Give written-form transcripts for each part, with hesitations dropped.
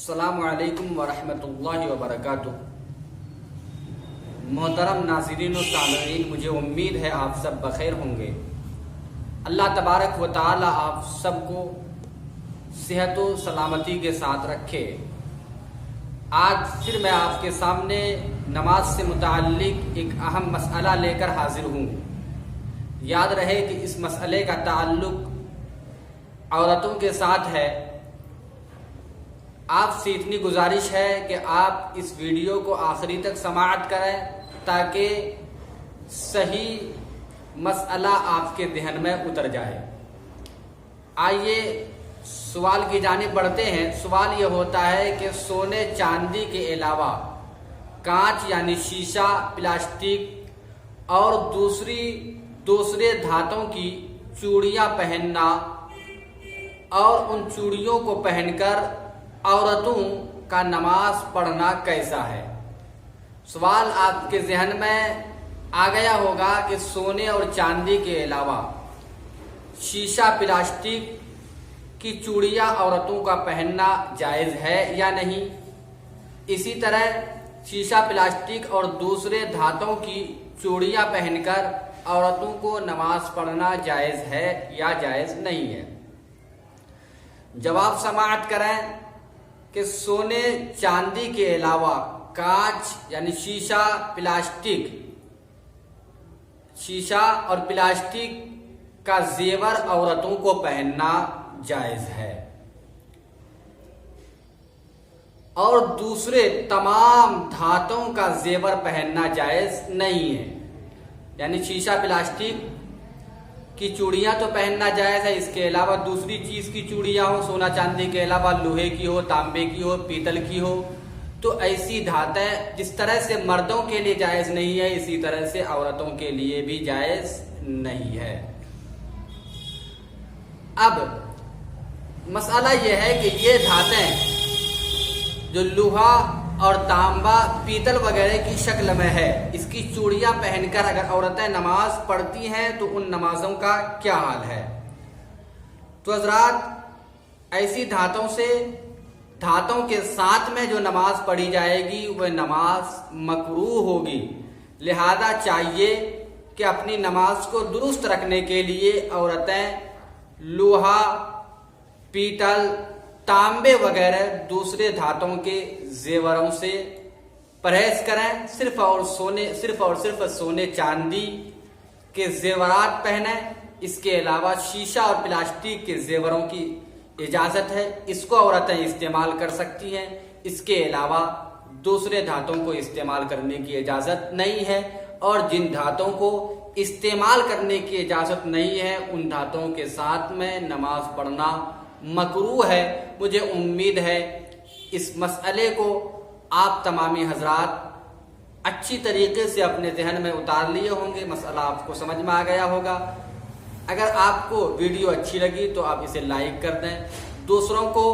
अस्सलामु अलैकुम वरहमतुल्लाहि वबरकातुह। मोहतरम नाज़रीन व सामईन, मुझे उम्मीद है आप सब बखैर होंगे। अल्लाह तबारक व तआला आप सबको सेहत व सलामती के साथ रखे। आज फिर मैं आपके सामने नमाज से मुताल्लिक एक अहम मसला लेकर हाजिर हूँ। याद रहे कि इस मसले का ताल्लुक औरतों के साथ है। आपसे इतनी गुजारिश है कि आप इस वीडियो को आखिरी तक समाअत करें ताकि सही मसला आपके ज़हन में उतर जाए। आइए सवाल की जानिब बढ़ते हैं। सवाल ये होता है कि सोने चांदी के अलावा कांच यानी शीशा, प्लास्टिक और दूसरे धातों की चूड़ियां पहनना और उन चूड़ियों को पहनकर औरतों का नमाज पढ़ना कैसा है। सवाल आपके जहन में आ गया होगा कि सोने और चांदी के अलावा शीशा, प्लास्टिक की चूड़ियां औरतों का पहनना जायज़ है या नहीं। इसी तरह शीशा, प्लास्टिक और दूसरे धातों की चूड़ियां पहनकर औरतों को नमाज पढ़ना जायज़ है या जायज़ नहीं है। जवाब समाअत करें कि सोने चांदी के अलावा कांच यानी शीशा और प्लास्टिक का जेवर औरतों को पहनना जायज है और दूसरे तमाम धातों का जेवर पहनना जायज नहीं है। यानी शीशा, प्लास्टिक की चूड़ियां तो पहनना जायज है, इसके अलावा दूसरी चीज की चूड़ियां हो, सोना चांदी के अलावा लोहे की हो, तांबे की हो, पीतल की हो, तो ऐसी धातें जिस तरह से मर्दों के लिए जायज नहीं है, इसी तरह से औरतों के लिए भी जायज नहीं है। अब मसला यह है कि ये धातें जो लोहा और तांबा, पीतल वगैरह की शक्ल में है, इसकी चूड़ियां पहनकर अगर औरतें नमाज पढ़ती हैं तो उन नमाजों का क्या हाल है। तो हज़रात, ऐसी धातों के साथ में जो नमाज पढ़ी जाएगी वह नमाज मकरूह होगी। लिहाजा चाहिए कि अपनी नमाज को दुरुस्त रखने के लिए औरतें लोहा, पीतल, तांबे वगैरह दूसरे धातों के जेवरों से परहेज करें। सिर्फ और सिर्फ सोने चांदी के जेवरात पहने। इसके अलावा शीशा और प्लास्टिक के जेवरों की इजाजत है, इसको औरतें इस्तेमाल कर सकती हैं। इसके अलावा दूसरे धातों को इस्तेमाल करने की इजाजत नहीं है और जिन धातों को इस्तेमाल करने की इजाजत नहीं है उन धातों के साथ में नमाज पढ़ना मकरूह है। मुझे उम्मीद है इस मसले को आप तमामी हजरात अच्छी तरीके से अपने जहन में उतार लिए होंगे। मसला आपको समझ में आ गया होगा। अगर आपको वीडियो अच्छी लगी तो आप इसे लाइक कर दें। दूसरों को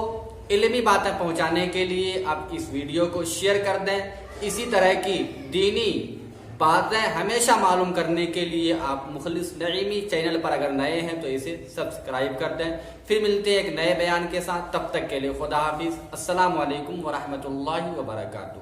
इल्मी बातें पहुंचाने के लिए आप इस वीडियो को शेयर कर दें। इसी तरह की दीनी बातें हमेशा मालूम करने के लिए आप मुखलिस नईमी चैनल पर अगर नए हैं तो इसे सब्सक्राइब कर दें। फिर मिलते हैं एक नए बयान के साथ। तब तक के लिए खुदा हाफिज। अस्सलामु अलैकुम वरहमतुल्लाहि वबरकातुहू।